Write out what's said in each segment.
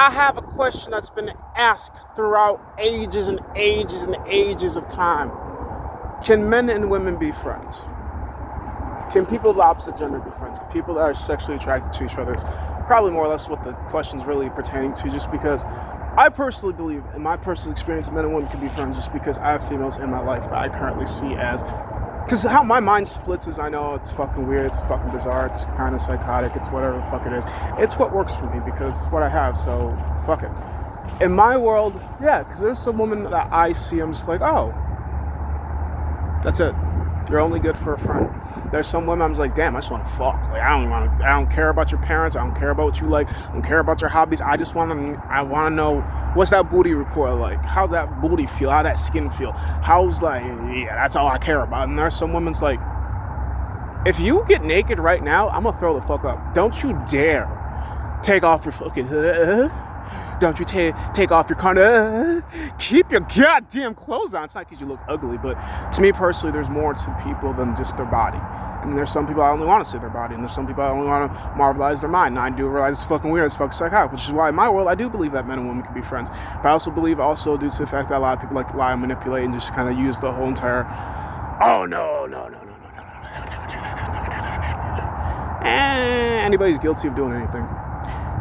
I have a question that's been asked throughout ages and ages and ages of time. Can men and women be friends? Can people of the opposite gender be friends? Can people that are sexually attracted to each other? Is probably more or less what the question's really pertaining to, just because I personally believe, in my personal experience, men and women can be friends just because I have females in my life that I currently see as... Because how my mind splits is, I know it's fucking weird, it's fucking bizarre, it's kind of psychotic, it's whatever the fuck it is. It's what works for me because it's what I have, so fuck it. In my world, yeah, because there's some women that I see, I'm just like, oh, that's it. You're only good for a friend. There's some women I'm just like, damn, I just want to fuck. Like, I don't care about your parents. I don't care about what you like. I don't care about your hobbies. I want to know, what's that booty recoil like? How that booty feel? How that skin feel? How's like, yeah, that's all I care about. And there's some women's like, if you get naked right now, I'm gonna throw the fuck up. Don't you dare take off your fucking don't you take off your condom. Keep your goddamn clothes on. It's not because you look ugly, but to me personally, there's more to people than just their body. And there's some people I only want to see their body, and there's some people I only want to marvelize their mind. And I do realize it's fucking weird, it's fucking psychotic, which is why in my world, I do believe that men and women can be friends. But I also believe, due to the fact that a lot of people like to lie and manipulate and just kind of use the whole entire, oh no, never do that. Anybody's guilty of doing anything.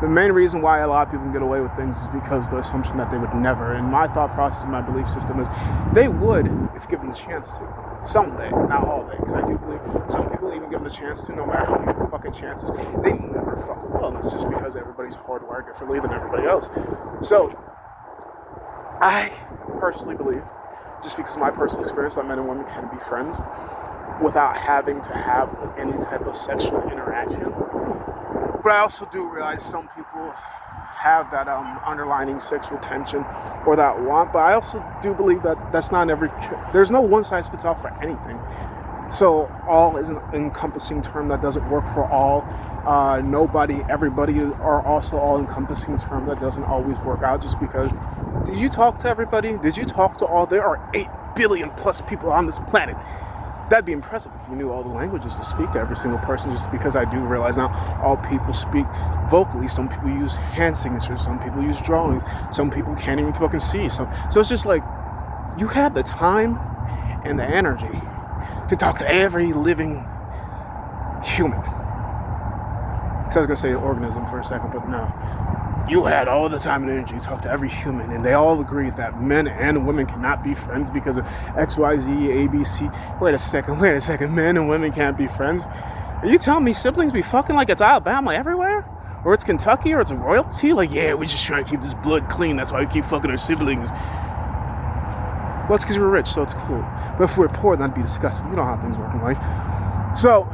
The main reason why a lot of people can get away with things is because the assumption that they would never. And my thought process and my belief system is they would if given the chance to. Someday, not all day, because I do believe some people even give them the chance to, no matter how many fucking chances, they never fucking will. And that's just because everybody's hardwired differently than everybody else. So, I personally believe, just because of my personal experience, that men and women can be friends without having to have any type of sexual interaction. But I also do realize some people have that underlining sexual tension or that want. But I also do believe that that's not there's no one size fits all for anything. So all is an encompassing term that doesn't work for all. Everybody are also all encompassing term that doesn't always work out, just because. Did you talk to everybody? Did you talk to all? There are 8 billion plus people on this planet. That'd be impressive if you knew all the languages to speak to every single person, just because I do realize now all people speak vocally. Some people use hand signatures, some people use drawings, some people can't even fucking see. So it's just like, you have the time and the energy to talk to every living human. So I was gonna say organism for a second, but no. You had all the time and energy to talk to every human, and they all agreed that men and women cannot be friends because of X, Y, Z, A, B, C. Wait a second, men and women can't be friends? Are you telling me siblings be fucking like it's Alabama everywhere? Or it's Kentucky, or it's royalty? Like, yeah, we're just trying to keep this blood clean, that's why we keep fucking our siblings. Well, it's because we're rich, so it's cool. But if we're poor, that'd be disgusting. You know how things work in life. So,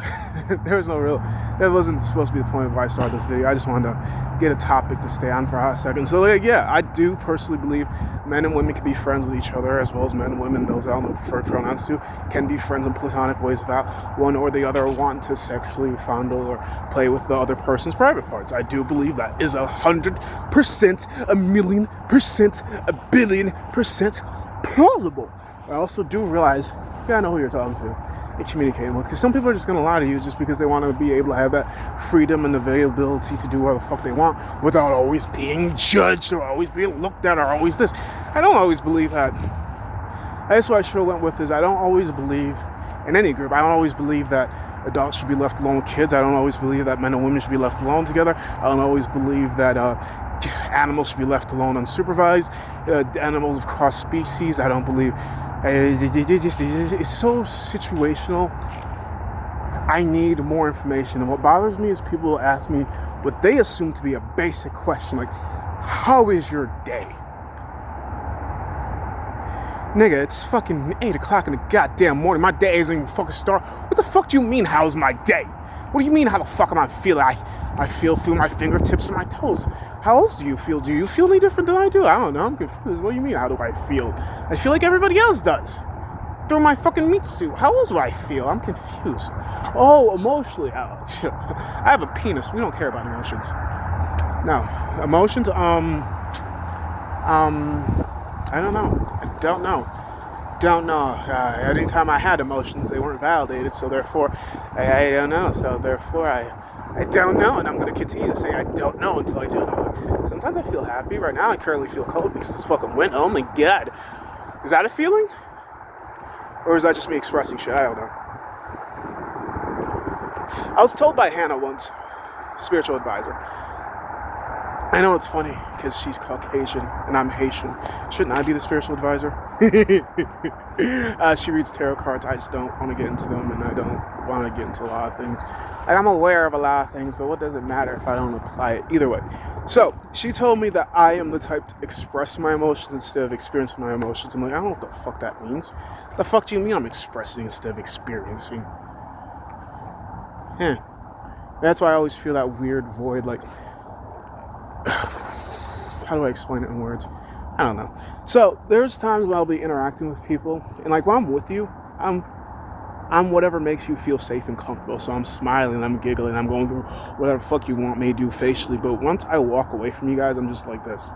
that wasn't supposed to be the point of why I started this video. I just wanted to get a topic to stay on for a hot second. So, yeah, I do personally believe men and women can be friends with each other, as well as men and women, those I don't know preferred pronouns to, can be friends in platonic ways without one or the other wanting to sexually fondle or play with the other person's private parts. I do believe that is 100%, 1,000,000%, 1,000,000,000% plausible. I also do realize you gotta know who you're talking to and communicating with, because some people are just going to lie to you just because they want to be able to have that freedom and availability to do whatever the fuck they want without always being judged or always being looked at or always this. I don't always believe that. That's what I should have went with, is I don't always believe in any group. I don't always believe that adults should be left alone with kids. I don't always believe that men and women should be left alone together. I don't always believe that animals should be left alone unsupervised. Animals of cross species, I don't believe. It's so situational. I need more information. And what bothers me is people ask me what they assume to be a basic question, like, how is your day? Nigga, it's fucking 8 o'clock in the goddamn morning. My day isn't even fucking start. What the fuck do you mean, how's my day? What do you mean, how the fuck am I feeling? I feel through my fingertips and my toes. How else do you feel? Do you feel any different than I do? I don't know. I'm confused. What do you mean, how do I feel? I feel like everybody else does. Through my fucking meat suit. How else do I feel? I'm confused. Oh, emotionally. Oh, I have a penis. We don't care about emotions. No. Emotions, I don't know. Anytime I had emotions, they weren't validated, so therefore, I don't know. So therefore, I don't know, and I'm going to continue to say I don't know until I do know. Sometimes I feel happy. Right now I currently feel cold because it's fucking winter. Oh my god. Is that a feeling? Or is that just me expressing shit? I don't know. I was told by Hannah once, spiritual advisor. I know it's funny because she's Caucasian and I'm Haitian. Shouldn't I be the spiritual advisor? She reads tarot cards. I just don't want to get into them, and I don't want to get into a lot of things. Like, I'm aware of a lot of things, but what does it matter if I don't apply it? Either way. So she told me that I am the type to express my emotions instead of experiencing my emotions. I'm like, I don't know what the fuck that means. The fuck do you mean I'm expressing instead of experiencing? That's why I always feel that weird void, like, how do I explain it in words? I don't know. So there's times when I'll be interacting with people, and like when I'm with you, I'm whatever makes you feel safe and comfortable. So I'm smiling, I'm giggling, I'm going through whatever fuck you want me to do facially. But once I walk away from you guys, I'm just like this.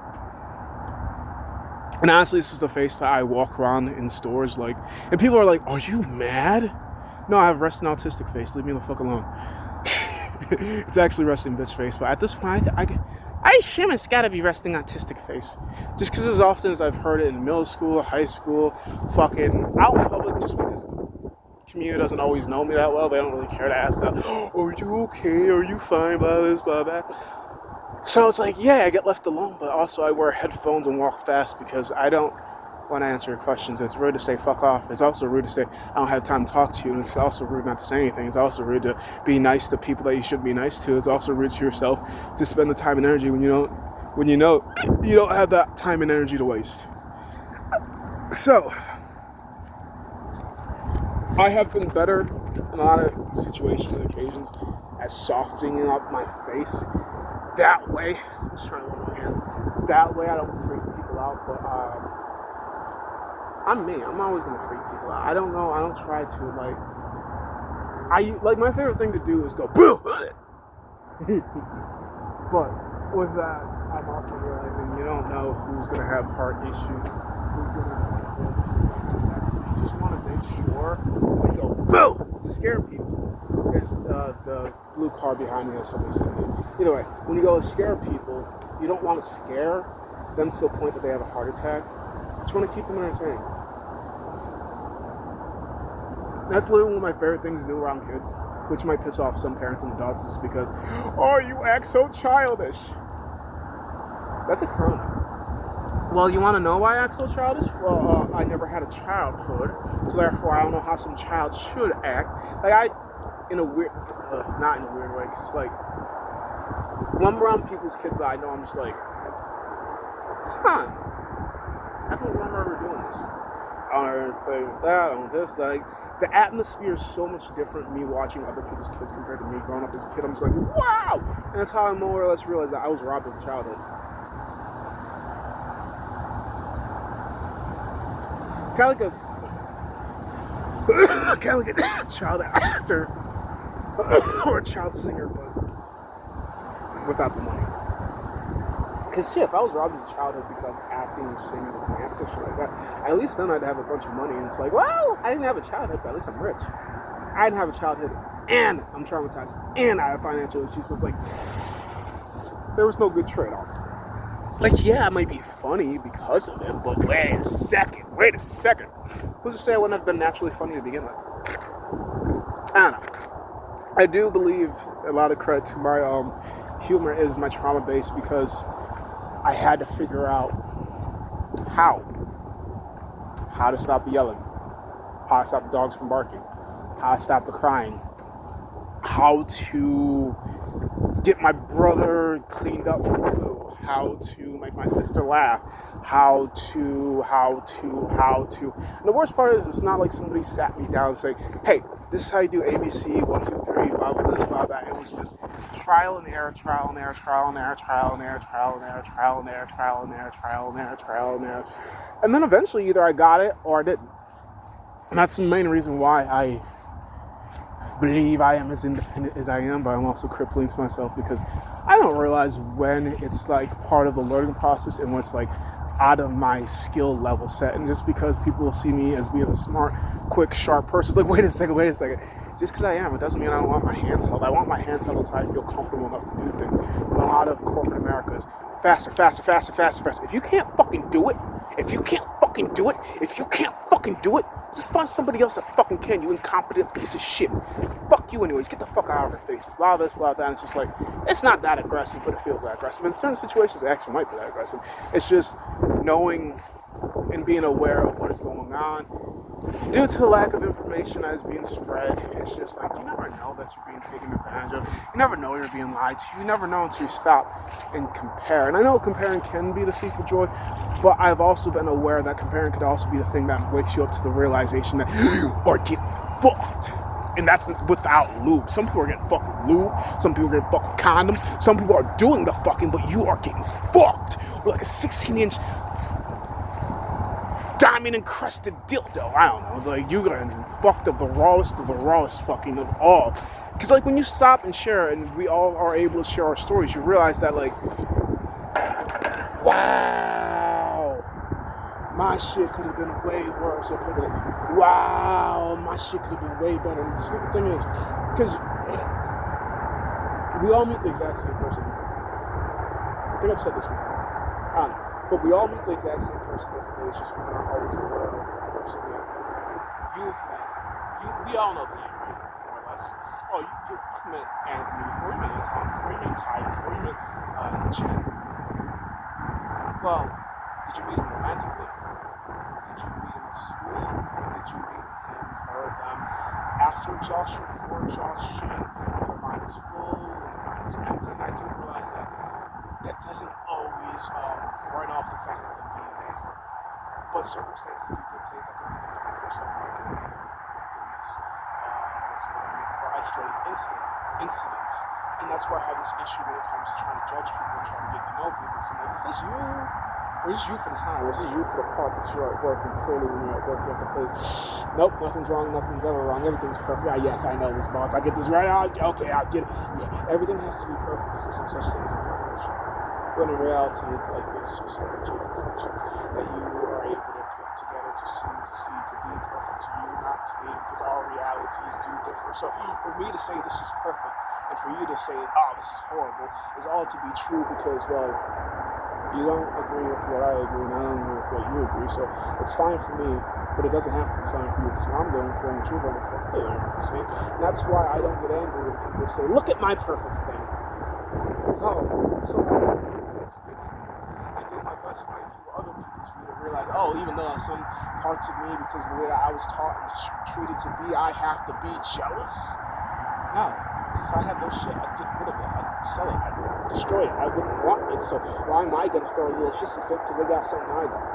And honestly, this is the face that I walk around in stores like, and people are like, "Are you mad?" No, I have resting autistic face. Leave me the fuck alone. It's actually resting bitch face. But at this point, I assume it's got to be resting autistic face. Just because as often as I've heard it in middle school, high school, fucking out in public, just because the community doesn't always know me that well. They don't really care to ask that. Oh, are you okay? Are you fine? Blah, this, blah, that. So it's like, yeah, I get left alone. But also I wear headphones and walk fast because I don't want to answer your questions. It's rude to say fuck off. It's also rude to say I don't have time to talk to you. And it's also rude not to say anything. It's also rude to be nice to people that you should be nice to. It's also rude to yourself to spend the time and energy when you know you don't have that time and energy to waste. So I have been better in a lot of situations and occasions at softening up my face. That way, I'm just trying to hold my hands. That way I don't freak people out, but I'm me. I'm always gonna freak people out. I don't know. I don't try to like my favorite thing to do is go boo. But with that, I'm also realizing you don't know who's gonna have heart issues. Who's gonna have you just want to make sure when you go boo to scare people. There's the blue car behind me, as somebody said to me. Either way, when you go to scare people, you don't want to scare them to the point that they have a heart attack. But you want to keep them entertained. That's literally one of my favorite things to do around kids, which might piss off some parents and adults, is because, oh, you act so childish. That's a crime. Well, you want to know why I act so childish? Well, I never had a childhood, so therefore I don't know how some child should act. Like, not in a weird way, because, like, when I'm around people's kids that I know, I'm just like, I don't remember ever doing this. I don't ever play with that, I don't this. Like, the atmosphere is so much different me watching other people's kids compared to me growing up as a kid. I'm just like, wow! And that's how I more or less realized that I was robbed of childhood. Kind of like a child actor or a child singer, but without the money. Because shit, if I was robbed of childhood because I was acting and singing and dancing and shit like that, at least then I'd have a bunch of money. And it's like, well, I didn't have a childhood, but at least I'm rich. I didn't have a childhood, and I'm traumatized, and I have financial issues. So it's like, there was no good trade-off. Like, yeah, it might be funny because of it, but wait a second. Who's to say I wouldn't have been naturally funny to begin with? I don't know. I do believe a lot of credit to my humor is my trauma base, because I had to figure out how to stop the yelling, how to stop the dogs from barking, how to stop the crying, how to get my brother cleaned up from poo, how to make my sister laugh, how to. And the worst part is, it's not like somebody sat me down and said, hey, this is how you do ABC, 1, 2, 3, blah, blah, this, blah, that. It was just trial and error. And then eventually either I got it or I didn't. And that's the main reason why I believe I am as independent as I am, but I'm also crippling to myself, because I don't realize when it's like part of the learning process and when it's like out of my skill level set. And just because people will see me as being a smart, quick, sharp person, it's like, wait a second. Just because I am, it doesn't mean I don't want my hands held. I want my hands held until I feel comfortable enough to do things. And a lot of corporate America is faster, faster, faster, faster, faster. If you can't fucking do it, if you can't fucking do it, just find somebody else that fucking can, you incompetent piece of shit. Fuck you anyways, get the fuck out of her face. Blah, this, blah, that. And it's just like, it's not that aggressive, but it feels that aggressive. In certain situations, it actually might be that aggressive. It's just knowing and being aware of what is going on. Due to the lack of information that is being spread, it's just like, you never know that you're being taken advantage of. You never know you're being lied to. You never know until you stop and compare. And I know comparing can be the thief of joy, but I've also been aware that comparing could also be the thing that wakes you up to the realization that you are getting fucked. And that's without lube. Some people are getting fucking lube. Some people are getting fucking condoms. Some people are doing the fucking, but you are getting fucked with like a 16-inch diamond encrusted dildo. I don't know. Like, you got fucked of the rawest fucking of all. Because like when you stop and share, and we all are able to share our stories, you realize that like, wow, my shit could have been way worse. It could have, wow, my shit could have been way better. And the stupid thing is, because we all meet the exact same person differently. I think I've said this before. I don't know. But we all meet the exact same person differently. It's just we're not always aware of the person that you've met. We all know the name, right? More or less. Oh, you met Anthony before, you met Anton before, you met Kai before, you met Jen. Well, did you meet him romantically? Did you meet him at school? Did you meet him, her, them after exhaustion, before exhaustion? When their mind was full, when their mind was empty? And I do realize that doesn't always write off the fact of them being a hole. But circumstances do dictate that could be the 24/7 that could be there within this, what's what I mean for isolated incidents. And that's where I have this issue when it comes to trying to judge people and trying to get to know people. Because I'm like, is this you? Or is this you for the time? Or is this you for the part that you're at work? And clearly when you're at work, you have to place, nope, nothing's wrong, nothing's ever wrong, everything's perfect. Ah, yes, I know this, boss. I get this right. Okay, I'll get it. Yeah, everything has to be perfect because there's no such thing as imperfection. When in reality, life is just a bunch of imperfections that you are able to put together to seem to see to be perfect to you, not to me, because all realities do differ. So for me to say this is perfect, and for you to say, oh, this is horrible, is all to be true because, well, you don't agree with what I agree, and I don't agree with what you agree. So it's fine for me, but it doesn't have to be fine for you because what I'm going for and what you're going for clearly aren't the same. And that's why I don't get angry when people say, look at my perfect thing. Oh, so that's good for me. I do my best when I view other people's view to realize, oh, even though some parts of me, because of the way that I was taught and treated to be, I have to be jealous. No, because if I had those shit, I'd get rid of it. I'd sell it. I'd destroy it. I wouldn't want it. So why am I going to throw a little hissy fit because they got something I don't?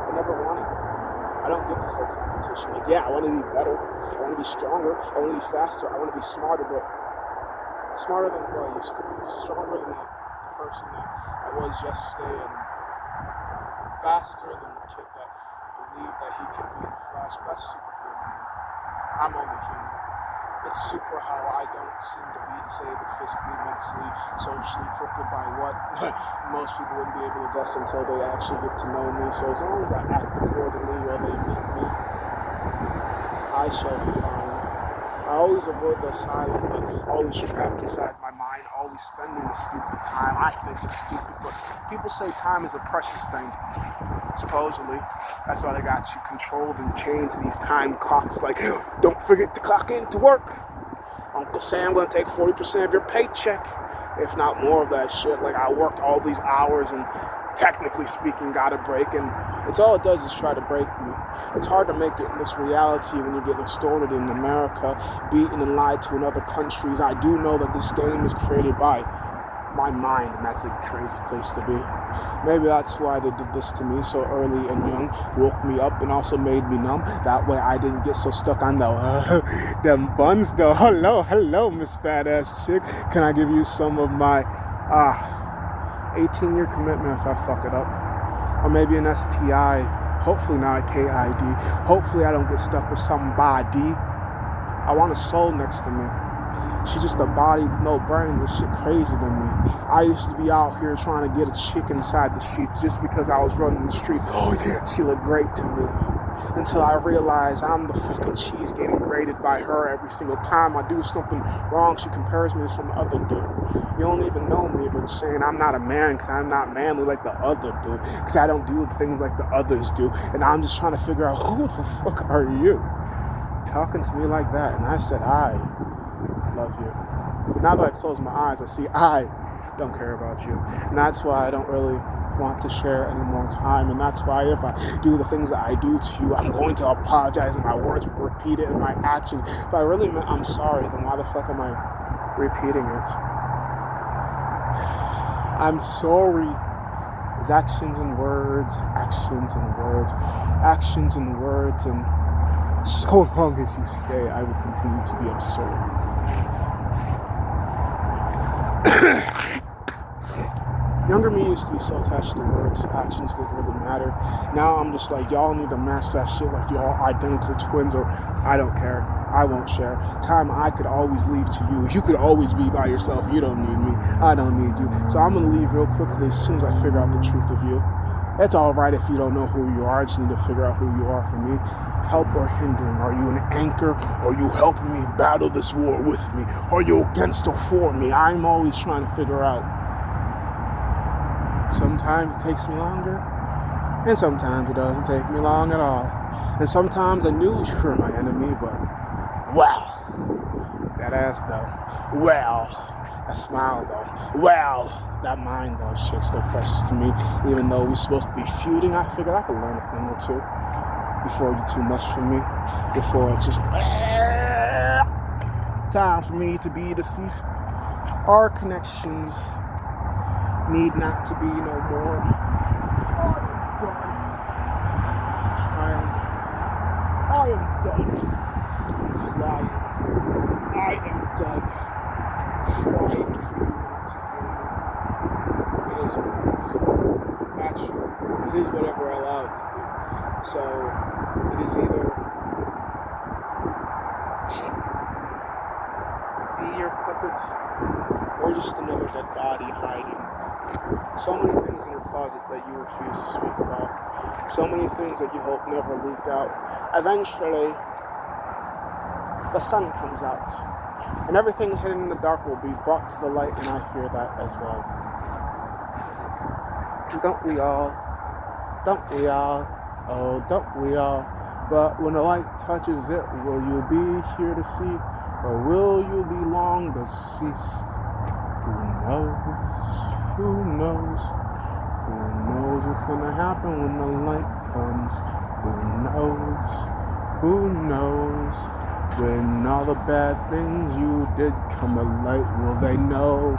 I never wanted it. I don't get this whole competition. Like, yeah, I want to be better. I want to be stronger. I want to be faster. I want to be smarter, but smarter than who I used to be. Stronger than the person that I was yesterday, and faster than the kid that believed that he could be the Flash. But that's superhuman, and I'm only human. It's super how I don't seem to be disabled physically, mentally, socially, crippled by what most people wouldn't be able to guess until they actually get to know me. So as long as I act accordingly while they meet me, I shall be fine. I always avoid the silent, but always trapped inside my mind, always spending the stupid time. I think it's stupid, but people say time is a precious thing. Supposedly. That's why they got you controlled and chained to these time clocks. Like, don't forget to clock in to work. Uncle Sam gonna take 40% of your paycheck, if not more of that shit. Like, I worked all these hours and technically speaking got a break, and it's all it does is try to break me. It's hard to make it in this reality when you're getting extorted in America, beaten and lied to in other countries. I do know that this game is created by my mind, and that's a crazy place to be. Maybe that's why they did this to me so early and young, woke me up and also made me numb. That way I didn't get so stuck on them buns though. Hello, Miss Fat Ass Chick. Can I give you some of my 18-year commitment if I fuck it up? Or maybe an STI. Hopefully not a KID. Hopefully I don't get stuck with somebody. I want a soul next to me. She's just a body with no brains and shit crazy than me. I used to be out here trying to get a chick inside the sheets just because I was running the streets. Oh yeah, she looked great to me. until I realize I'm the fucking cheese getting graded by her every single time I do something wrong. She compares me to some other dude. You don't even know me, but saying I'm not a man because I'm not manly like the other dude, because I don't do things like the others do, and I'm just trying to figure out who the fuck are you talking to me like that. And I said, I love you. But now that I close my eyes, I see I don't care about you. And that's why I don't really want to share any more time. And that's why if I do the things that I do to you, I'm going to apologize, and my words will repeat it, and my actions. If I really meant I'm sorry, then why the fuck am I repeating it? I'm sorry. It's actions and words, actions and words, actions and words, and so long as you stay, I will continue to be absurd. Younger me used to be so attached to words, actions didn't really matter. Now I'm just like, y'all need to match that shit like y'all identical twins, or I don't care. I won't share. Time I could always leave to you. You could always be by yourself. You don't need me. I don't need you. So I'm going to leave real quickly as soon as I figure out the truth of you. It's all right if you don't know who you are. I just need to figure out who you are for me. Help or hindering? Are you an anchor? Or are you helping me battle this war with me? Are you against or for me? I'm always trying to figure out. Sometimes it takes me longer, and sometimes it doesn't take me long at all. And sometimes I knew you were my enemy, but wow, that ass though. Wow, that smile though. Wow, that mind though. Shit's so precious to me. Even though we're supposed to be feuding, I figured I could learn a thing or two before you're too much for me. Before it's just time for me to be deceased. Our connections need not to be no more. I am done flying. I am done trying for you not to hear me. It is what it is. Actually, it is whatever I allow it to be. So, it is either be your puppet or just another dead body hiding. So many things in your closet that you refuse to speak about. So many things that you hope never leaked out. Eventually, the sun comes out, and everything hidden in the dark will be brought to the light, and I fear that as well. Don't we all? Don't we all? Oh, don't we all? But when the light touches it, will you be here to see, or will you be long deceased? Who knows? Who knows? Who knows what's gonna happen when the light comes? Who knows? Who knows? When all the bad things you did come to light, will they know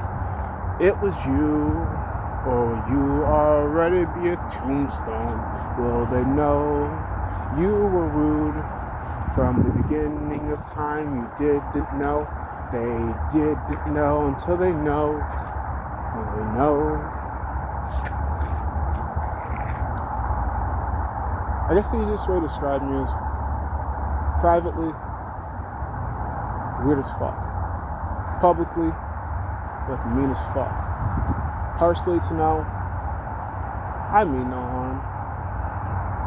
it was you? Or will you already be a tombstone? Will they know you were rude from the beginning of time? You didn't know. They didn't know until they know. They know. I guess the easiest way to describe me is privately, weird as fuck. Publicly, like mean as fuck. Personally, to know, I mean no harm,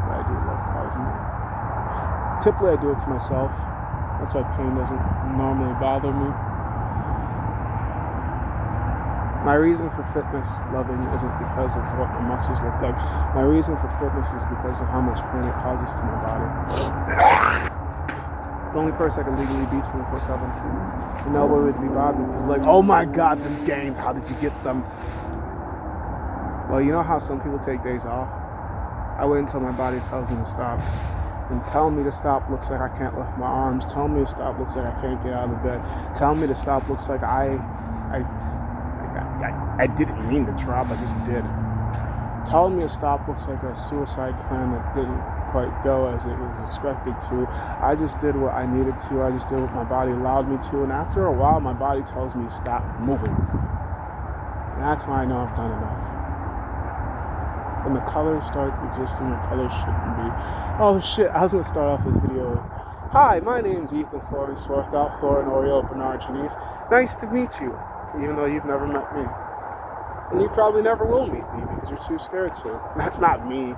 but I do love causing it. Typically, I do it to myself. That's why pain doesn't normally bother me. My reason for fitness loving isn't because of what my muscles look like. My reason for fitness is because of how much pain it causes to my body. The only person I can legally be 24/7. And nobody would be bothered because like, oh my God, them gains, how did you get them? Well, you know how some people take days off? I wait until my body tells me to stop. And telling me to stop looks like I can't lift my arms. Telling me to stop looks like I can't get out of the bed. Telling me to stop looks like I didn't mean to drop, I just did. Telling me to stop looks like a suicide plan that didn't quite go as it was expected to. I just did what I needed to. I just did what my body allowed me to. And after a while, my body tells me to stop moving. And that's when I know I've done enough. When the colors start existing where colors shouldn't be. Oh shit, I was going to start off this video. Hi, my name's Ethan Florence Swarthout, Florinoriel Bernard Janice. Nice to meet you, even though you've never met me. And you probably never will meet me because you're too scared to. That's not me.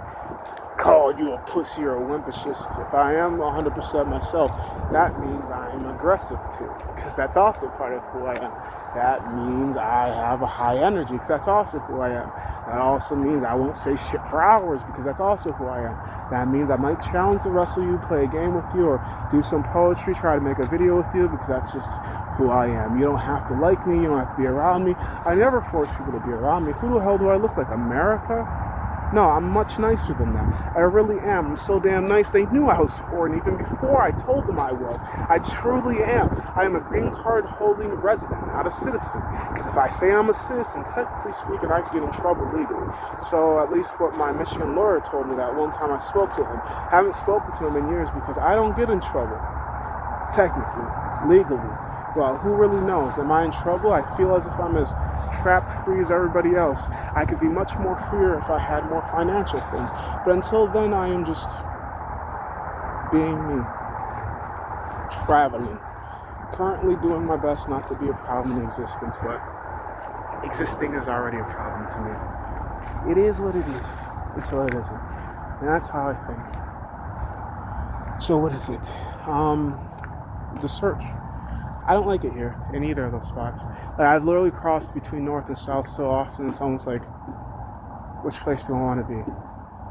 called you a pussy or a wimp. It's just, if I am 100% myself, that means I'm aggressive too, because that's also part of who I am. That means I have a high energy, because that's also who I am. That also means I won't say shit for hours, because that's also who I am. That means I might challenge the rest of you, play a game with you, or do some poetry, try to make a video with you, because that's just who I am. You don't have to like me, you don't have to be around me. I never force people to be around me. Who the hell do I look like, America? No, I'm much nicer than that. I really am. I'm so damn nice. They knew I was foreign even before I told them I was. I truly am. I am a green card holding resident, not a citizen. Because if I say I'm a citizen, technically speaking, I could get in trouble legally. So at least what my Michigan lawyer told me that one time I spoke to him. I haven't spoken to him in years because I don't get in trouble. Technically, legally. Well, who really knows? Am I in trouble? I feel as if I'm as trapped free as everybody else. I could be much more freer if I had more financial things. But until then, I am just being me. Traveling. Currently doing my best not to be a problem in existence, but existing is already a problem to me. It is what it is until it isn't. And that's how I think. So what is it? The search. I don't like it here in either of those spots. Like, I've literally crossed between north and south so often, it's almost like, which place do I want to be?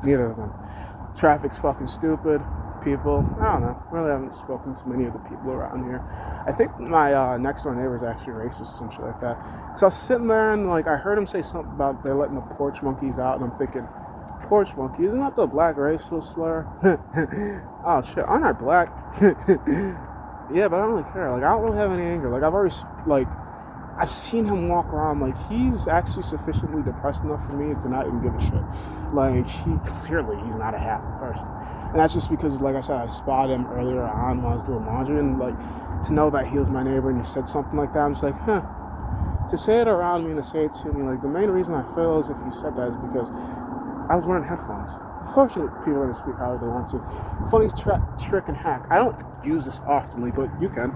Neither of them. Traffic's fucking stupid. People, I don't know. Really haven't spoken to many of the people around here. I think my next door neighbor is actually racist, some shit like that. So I was sitting there and like I heard him say something about they're letting the porch monkeys out, and I'm thinking, porch monkey, isn't that the black racial slur? Oh shit, aren't I black? Yeah, but I don't really care. Like, I don't really have any anger. Like, I've seen him walk around. Like, he's actually sufficiently depressed enough for me to not even give a shit. Like, he's not a happy person. And that's just because, like I said, I spotted him earlier on when I was doing laundry. And, like, to know that he was my neighbor and he said something like that, I'm just like, huh. To say it around me and to say it to me, like, the main reason I feel as if he said that is because I was wearing headphones. Of course, people are going to speak however they want to. Funny trick and hack. I don't use this oftenly, but you can.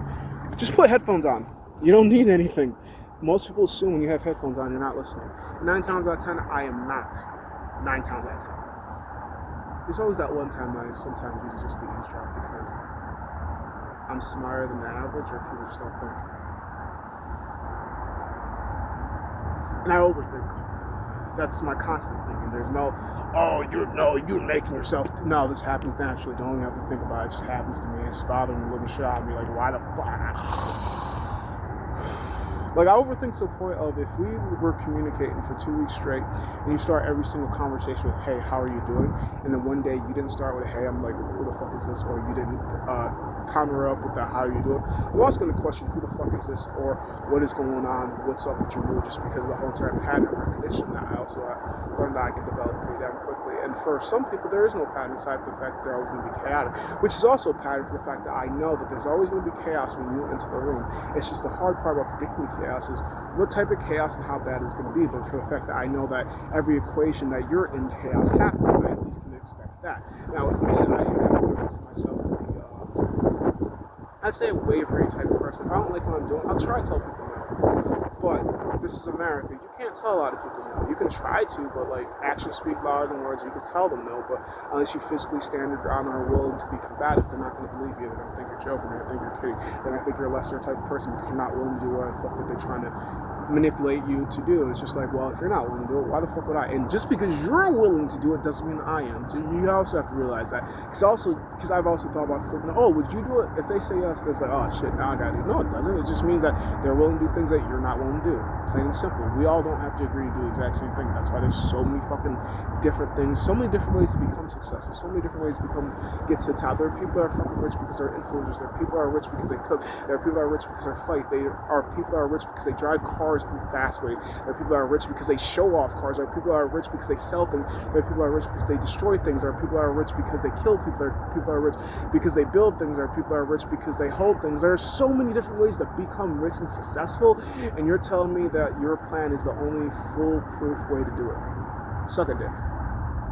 Just put headphones on. You don't need anything. Most people assume when you have headphones on, you're not listening. 9 times out of 10, I am not. 9 times out of 10. There's always that one time that I sometimes use just to eavesdrop because I'm smarter than the average, or people just don't think. And I overthink. That's my constant thinking. There's no, you're making yourself. No, this happens naturally. Don't even have to think about it. It just happens to me. It's bothering the living shit out of me. Like, why the fuck? Like, I overthink to the point of if we were communicating for 2 weeks straight and you start every single conversation with, hey, how are you doing? And then one day you didn't start with, hey, I'm like, who the fuck is this? Or you didn't counter up with the, how are you doing? I'm also going to question who the fuck is this, or what is going on, what's up with your mood, just because of the whole entire pattern recognition that I also learned that I can develop pretty damn quickly. And for some people, there is no pattern aside from the fact that they're always going to be chaotic, which is also a pattern for the fact that I know that there's always going to be chaos when you enter the room. It's just the hard part about predicting chaos is what type of chaos and how bad it's going to be. But for the fact that I know that every equation that you're in chaos happens, I at least can expect that. Now, with me, I have learned to myself to be I'd say a wavery type of person. If I don't like what I'm doing, I'll try to tell people no. But this is America. You can't tell a lot of people no. You can try to, but like actions speak louder than words. You can tell them no, but unless you physically stand your ground and are willing to be combative, they're not going to believe you. They're going to think you're joking. They're going to think you're kidding. They're going to think you're a lesser type of person because you're not willing to do what the fuck that they're trying to manipulate you to do. It's just like, well, if you're not willing to do it, why the fuck would I? And just because you're willing to do it doesn't mean I am. So you also have to realize that. Because I've also thought about flipping, would you do it? If they say yes, it's like, oh shit, now I gotta do it. No, it doesn't. It just means that they're willing to do things that you're not willing to do. Plain and simple. We all don't have to agree to do the exact same thing. That's why there's so many fucking different things, so many different ways to become successful, so many different ways to get to the top. There are people that are fucking rich because they're influencers. There are people that are rich because they cook. There are people that are rich because they fight. There are people that are rich because they drive cars in fast ways. There are people that are rich because they show off cars. There are people that are rich because they sell things. There are people that are rich because they destroy things. There are people that are rich because they kill people. There are people that are rich because they build things. There are people that are rich because they hold things. There are so many different ways to become rich and successful, and you're telling me that your plan is the only foolproof way to do it. Suck a dick.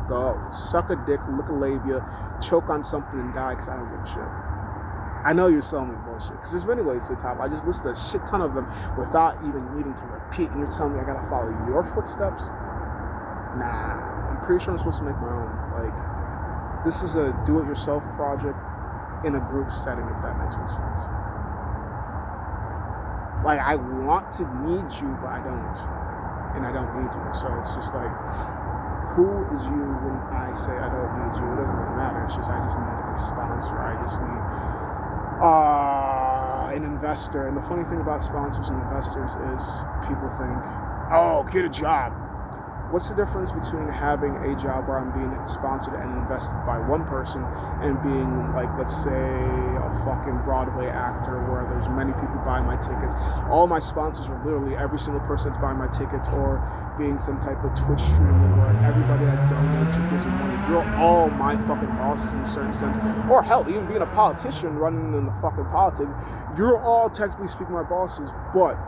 Go suck a dick, lick a labia, choke on something and die because I don't give a shit. I know you're selling me bullshit, because there's many ways to the top. I just listed a shit ton of them without even needing to repeat, and you're telling me I gotta follow your footsteps? Nah, I'm pretty sure I'm supposed to make my own. Like, this is a do-it-yourself project in a group setting, if that makes any sense. Like, I want to need you, but I don't. And I don't need you. So it's just like, who is you when I say I don't need you? It doesn't really matter. It's just, I just need a sponsor. I just need an investor. And the funny thing about sponsors and investors is people think, oh, get a job. What's the difference between having a job where I'm being sponsored and invested by one person and being, like, let's say, a fucking Broadway actor where there's many people buying my tickets? All my sponsors are literally every single person that's buying my tickets, or being some type of Twitch streamer where everybody that donates or gives me money. You're all my fucking bosses in a certain sense. Or hell, even being a politician running in the fucking politics, you're all technically speaking my bosses, but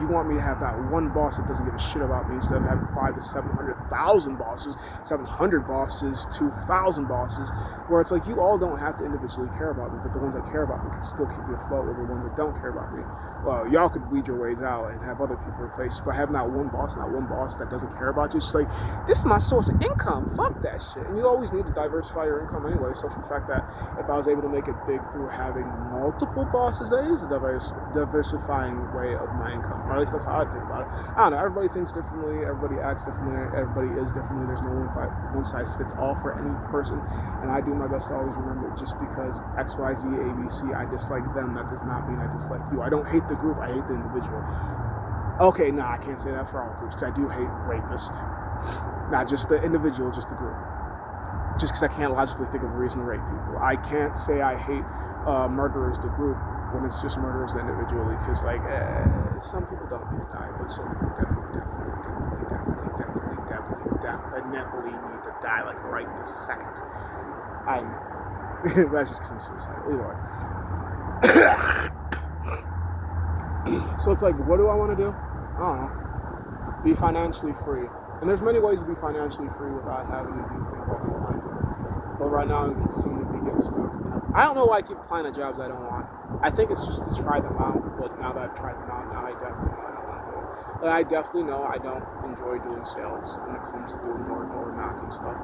you want me to have that one boss that doesn't give a shit about me instead of having 500,000 to 700,000 bosses, 700 bosses, 2,000 bosses, where it's like you all don't have to individually care about me, but the ones that care about me can still keep me afloat, or the ones that don't care about me, well, y'all could weed your ways out and have other people replace you. But having that one boss that doesn't care about you, it's just like, this is my source of income, fuck that shit. And you always need to diversify your income anyway, so for the fact that if I was able to make it big through having multiple bosses, that is a diversifying way of my income. Or at least that's how I think about it. I don't know, everybody thinks differently, everybody acts differently, everybody is differently. There's no one size fits all for any person, and I do my best to always remember, just because X, Y, Z, A, B, C, I dislike them, that does not mean I dislike you. I don't hate the group, I hate the individual. Okay, nah, I can't say that for all groups, because I do hate rapists. Not just the individual, just the group. Just because I can't logically think of a reason to rape people. I can't say I hate murderers, the group, when it's just murderers individually, because like some people don't need to die, but some people definitely need to die, like right this second. I know. That's just because I'm suicidal. Either way. So it's like, what do I want to do? I don't know. Be financially free. And there's many ways to be financially free without having to do things like what I do. But right now, I seem to be getting stuck. I don't know why I keep applying to jobs I don't want. I think it's just to try them out, but now that I've tried them out, now I definitely know I don't want to do it. And I definitely know I don't enjoy doing sales when it comes to doing door-to-door knocking stuff.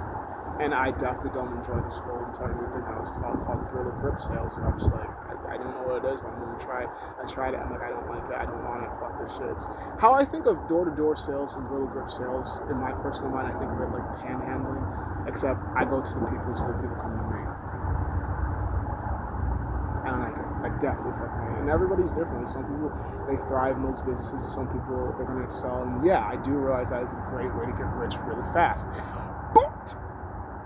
And I definitely don't enjoy this whole entire new thing I was called Gorilla Grip Sales. And I'm just like, I don't know what it is, but I'm going to try it. I tried it, I'm like, I don't like it, I don't want it, fuck this shit. It's how I think of door-to-door sales and Gorilla Grip Sales, in my personal mind, I think of it like panhandling, except I go to the people so the people come to me. I don't like it. I definitely fucking hate it. And everybody's different. Some people, they thrive in those businesses. Some people, they're going to excel. And yeah, I do realize that is a great way to get rich really fast. But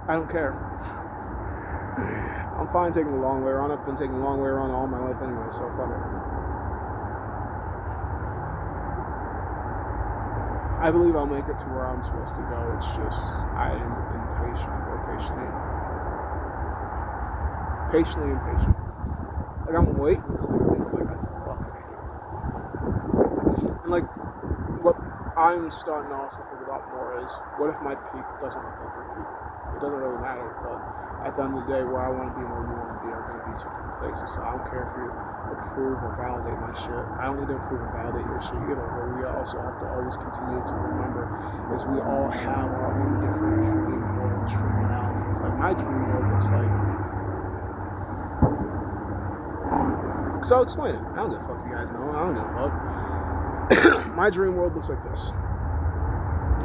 I don't care. I'm fine taking the long way around. I've been taking the long way around all my life anyway, so fuck it. I believe I'll make it to where I'm supposed to go. It's just, I am impatient, or patiently impatient. Like, I'm waiting clearly, but like, I fucking hate it. And like, what I'm starting to also think about more is, what if my peak doesn't look like your peak? It doesn't really matter, but at the end of the day, where I want to be and where you want to be are going to be two different places. So I don't care if you approve or validate my shit. I don't need to approve or validate your shit either. What we also have to always continue to remember is we all have our own different dream world, dream realities. Like, my dream world looks like, so I'll explain it. I don't give a fuck if you guys know. I don't give a fuck. My dream world looks like this.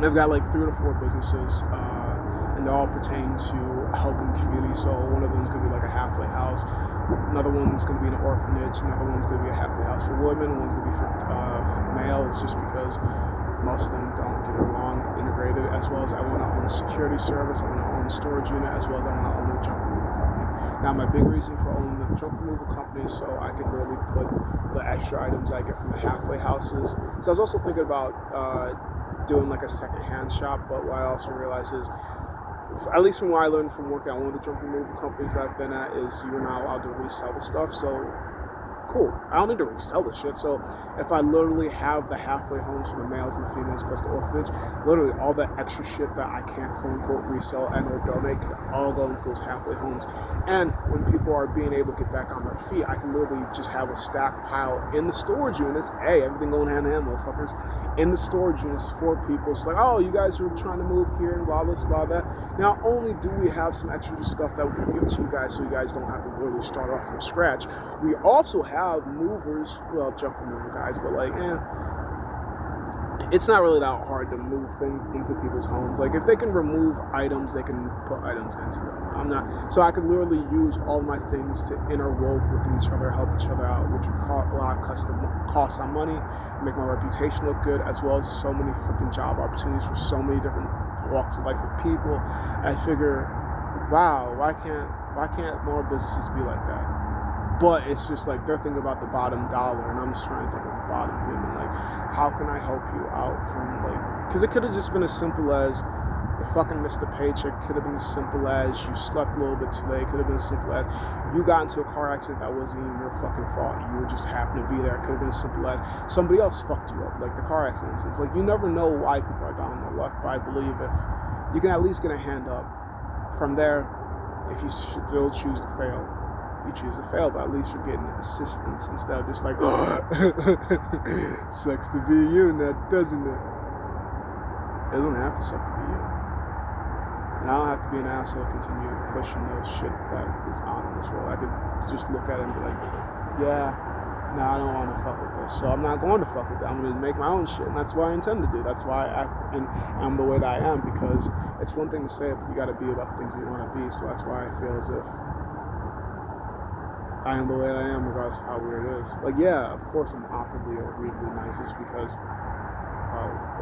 I've got like 3 to 4 businesses, and they all pertain to helping communities. So one of them is going to be like a halfway house. Another one's going to be an orphanage. Another one's going to be a halfway house for women. One's going to be for males, just because most of them don't get along integrated. As well as I want to own a security service. I want to own a storage unit, as well as I want to own a junk removal company. Now, my big reason for owning the junk removal company is so I can really put the extra items I get from the halfway houses. So I was also thinking about doing like a secondhand shop, but what I also realized is, at least from what I learned from working at one of the junk removal companies that I've been at, is you're not allowed to resell the stuff. So cool. I don't need to resell this shit. So if I literally have the halfway homes for the males and the females plus the orphanage, literally all that extra shit that I can't quote unquote resell and or donate could all go into those halfway homes. And when people are being able to get back on their feet, I can literally just have a stack pile in the storage units. Hey, everything going hand in hand, motherfuckers. In the storage units for people. It's like, oh, you guys are trying to move here and blah, blah, blah, that. Not only do we have some extra stuff that we can give to you guys so you guys don't have to literally start off from scratch, we also have movers, well, jump remover guys, but like, it's not really that hard to move things into people's homes. Like, if they can remove items, they can put items into them. So I could literally use all my things to interwove within each other, help each other out, which would cost a lot of costs on money, make my reputation look good, as well as so many freaking job opportunities for so many different walks of life of people. I figure, wow, why can't more businesses be like that? But it's just like they're thinking about the bottom dollar, and I'm just trying to think of the bottom human. Like, how can I help you out from, like, because it could have just been as simple as you fucking missed a paycheck. Could have been as simple as you slept a little bit too late. Could have been as simple as you got into a car accident that wasn't even your fucking fault. You were just happened to be there. It could have been as simple as somebody else fucked you up, like the car accident. It's like, you never know why people are down on their luck, but I believe if you can at least get a hand up from there, if you still choose to fail, you choose to fail, but at least you're getting assistance instead of just like, sucks to be you, now doesn't it? It doesn't have to suck to be you. And I don't have to be an asshole continue pushing those shit that is on in this world. I could just look at it and be like, yeah, no, I don't want to fuck with this. So I'm not going to fuck with it. I'm going to make my own shit. And that's what I intend to do. That's why I act and I'm the way that I am, because it's one thing to say it, but you got to be about the things that you want to be. So that's why I feel as if I am the way I am, regardless of how weird it is. Like, yeah, of course I'm awkwardly or weirdly nice, just because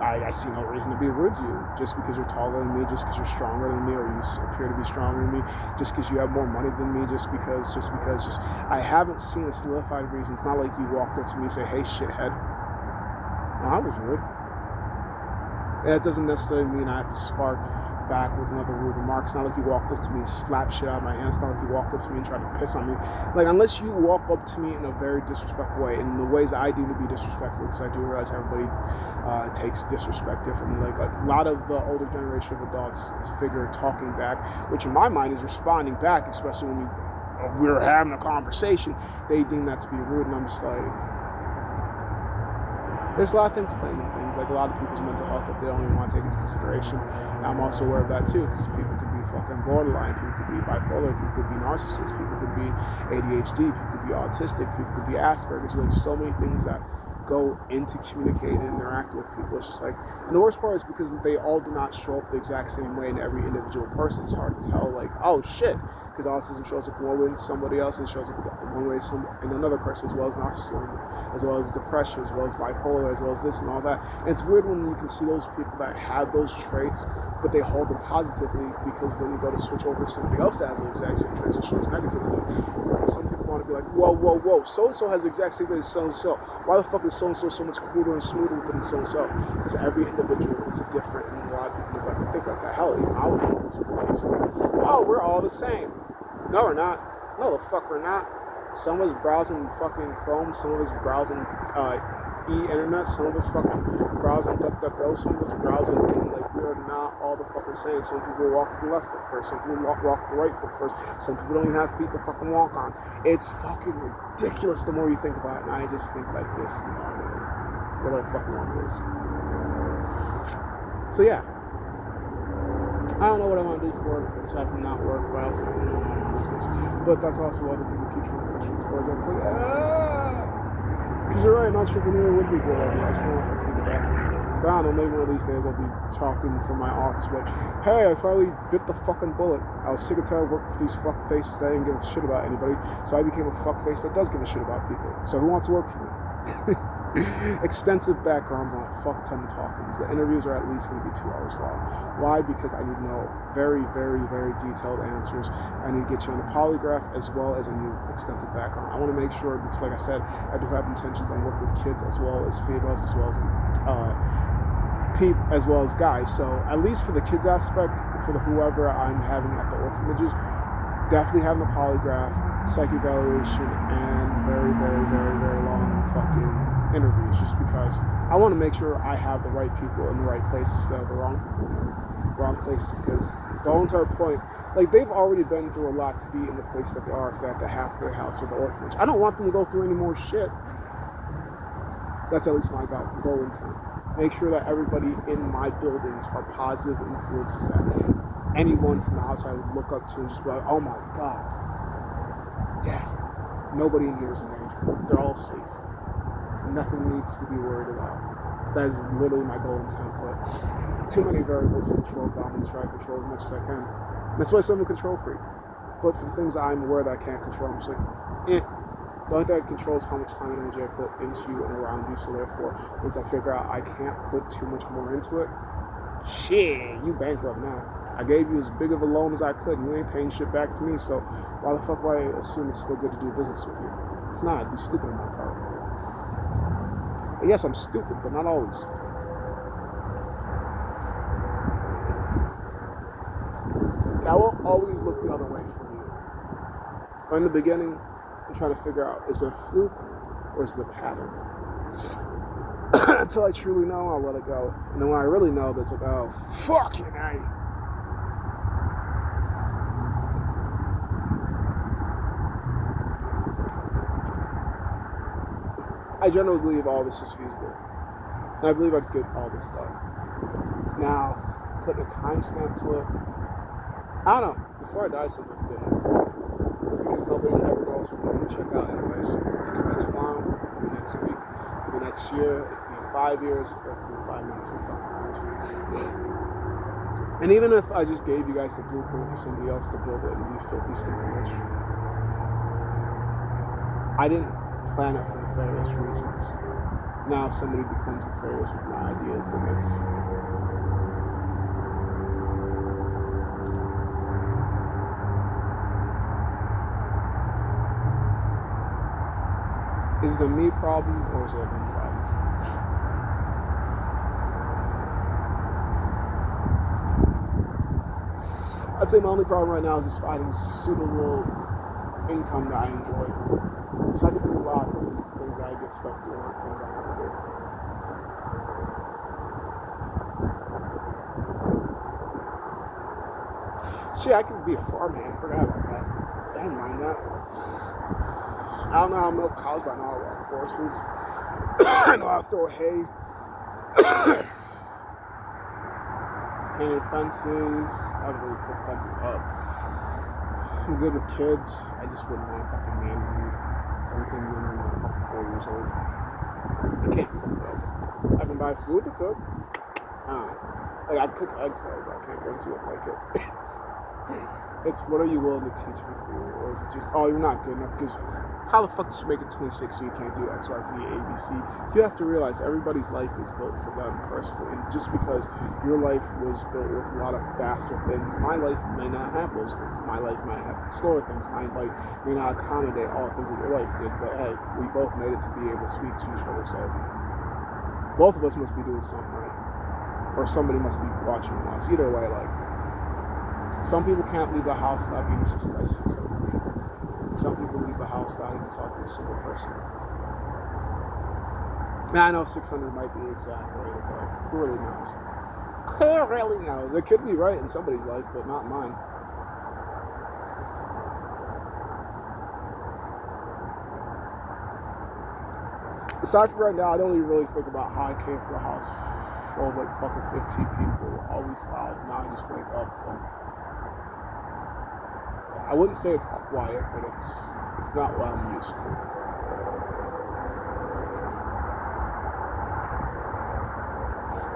I see no reason to be rude to you. Just because you're taller than me, just because you're stronger than me, or you appear to be stronger than me, just because you have more money than me, just because I haven't seen a solidified reason. It's not like you walked up to me and say, hey, shithead. Well, I was rude. And that doesn't necessarily mean I have to spark back with another rude remark. It's not like you walked up to me and slapped shit out of my hand. It's not like you walked up to me and tried to piss on me. Like, unless you walk up to me in a very disrespectful way, in the ways that I deem to be disrespectful, because I do realize everybody takes disrespect differently. Like, a lot of the older generation of adults figure talking back, which in my mind is responding back, especially when we're having a conversation, they deem that to be rude, and I'm just like, there's a lot of things playing in things, like a lot of people's mental health that they don't even want to take into consideration. And I'm also aware of that too, because people could be fucking borderline, people could be bipolar, people could be narcissists, people could be ADHD, people could be autistic, people could be Asperger's. Like, so many things that go into communicating and interacting with people. It's just like, and the worst part is because they all do not show up the exact same way in every individual person. It's hard to tell, like, oh shit, because autism shows up one way in somebody else and shows up one way in another person, as well as narcissism, as well as depression, as well as bipolar, as well as this and all that. And it's weird when you can see those people that have those traits, but they hold them positively, because when you go to switch over to somebody else that has the exact same traits, it shows negatively. Some people want to be like, whoa, so-and-so has the exact same thing as so-and-so. Why the fuck is so-and-so so much cooler and smoother than so-and-so? Because every individual is different, and a lot of people like to think like that. Hell, even I would know this place. Like, oh, we're all the same. No, we're not. No, the fuck we're not. Some of us browsing fucking Chrome, some of us browsing e-internet, some of us fucking browsing DuckDuckGo, some of us browsing Bing. Like, we are not all the fucking same. Some people walk with the left foot first, some people walk with the right foot first, some people don't even have feet to fucking walk on. It's fucking ridiculous the more you think about it, and I just think like this normally. What the fuck normal is. So yeah. I don't know what I want to do for work, aside from not work, but I also don't know my own business. But that's also what other people keep trying to push me towards. I'm like, because you're right, an entrepreneur would be a great idea. I just don't want to be the back. But I don't know, maybe one of these days I'll be talking from my office, like, hey, I finally bit the fucking bullet. I was sick and tired of working for these fuck faces that didn't give a shit about anybody, so I became a fuck face that does give a shit about people. So who wants to work for me? Extensive backgrounds on a fuck ton of talkings. The interviews are at least going to be 2 hours long. Why? Because I need to know very, very, very detailed answers. I need to get you on a polygraph, as well as a new extensive background. I want to make sure, because like I said, I do have intentions on working with kids, as well as females, as well as guys. So at least for the kids aspect, for the whoever I'm having at the orphanages, Definitely having a polygraph, psych evaluation, and very, very, very, very long fucking interviews, just because I want to make sure I have the right people in the right places instead of the wrong people in the wrong places, because the whole entire point, like, they've already been through a lot to be in the place that they are, if they're at the halfway house or the orphanage. I don't want them to go through any more shit. That's at least my goal in time. Make sure that everybody in my buildings are positive influences that anyone from the outside would look up to and just be like, oh my God. Yeah. Nobody in here is in danger. They're all safe. Nothing needs to be worried about. That is literally my goal intent, but too many variables to control, but I'm going to try to control as much as I can. That's why I'm a control freak. But for the things I'm aware that I can't control, I'm just like, The only thing I control is how much time and energy I put into you and around you, so therefore, once I figure out I can't put too much more into it, shit, you bankrupt now. I gave you as big of a loan as I could, and you ain't paying shit back to me, so why the fuck would I assume it's still good to do business with you? It's not. It'd be stupid on my part. And yes, I'm stupid, but not always. And I will always look the other way for you. But in the beginning, I'm trying to figure out, is it a fluke or is it a pattern? Until I truly know, I'll let it go. And then when I really know, that's like, oh, fucking A. I generally believe all this is feasible. And I believe I could get all this done. Now, putting a timestamp to it, I don't know. Before I die, something will be good enough. But because nobody ever knows when we're going to check out anyways. It could be tomorrow, it could be next week, it could be next year, it could be in 5 years, or it could be in 5 minutes. And even if I just gave you guys the blueprint for somebody else to build it and be filthy, stinking rich, I didn't plan it for nefarious reasons. Now, if somebody becomes nefarious with my ideas, then it's... Is it a me problem or is it a them problem? I'd say my only problem right now is just finding suitable income that I enjoy. So I can do a lot of things that I get stuck doing, things I want to do. Shit, I could be a farmhand. I forgot about that. I didn't mind that. I don't know how to milk cows, but I know how to walk horses. I know how to throw hay. Painted fences. I haven't really put fences up. I'm good with kids. I just wouldn't want to fucking manhandle everything when I'm fucking 4 years old. I can't cook though. I can buy food to cook. Like, I cook eggs though, but I can't guarantee I'd like it. It's what are you willing to teach me through? Or is it just, oh, you're not good enough? Because how the fuck did you make it 26 so you can't do X, Y, Z, A, B, C? You have to realize everybody's life is built for them personally. And just because your life was built with a lot of faster things, my life may not have those things. My life might have slower things. My life may not accommodate all the things that your life did. But hey, we both made it to be able to speak to each other. So both of us must be doing something right. Or somebody must be watching us. Either way, like, some people can't leave the house without being assisted by 600 people. Some people leave the house without even talking to a single person. Now, I know 600 might be exaggerated, but who really knows? Who really knows? It could be right in somebody's life, but not mine. Aside from right now, I don't even really think about how I came from a house full of like fucking 15 people, always loud. Now I just wake up and I wouldn't say it's quiet, but it's not what I'm used to.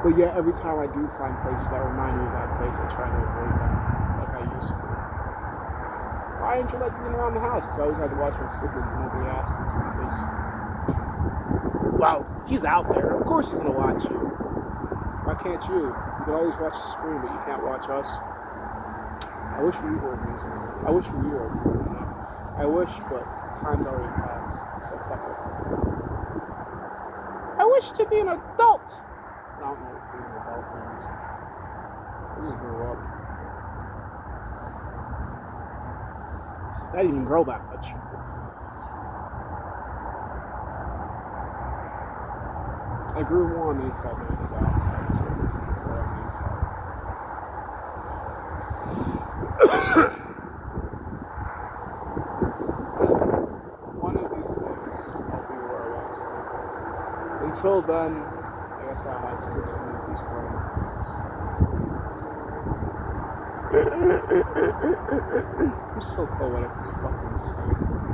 But yeah, every time I do find places that remind me of that place, I try to avoid them like I used to. Why didn't you like being around the house? Because I always had to watch my siblings and nobody asked me to. They just, well, he's out there. Of course he's going to watch you. Why can't you? You can always watch the screen, but you can't watch us. I wish we were music. I wish we were grown up. I wish, but time's already passed, so fuck it. I wish to be an adult. I don't know what being an adult means. I just grew up. I didn't even grow that much. I grew more on the inside than I did the outside. I still continue to grow on the inside. One of these days, I'll be where I want to be. Until then, I guess I'll have to continue with these growing pains. I'm so poetic, it's fucking insane.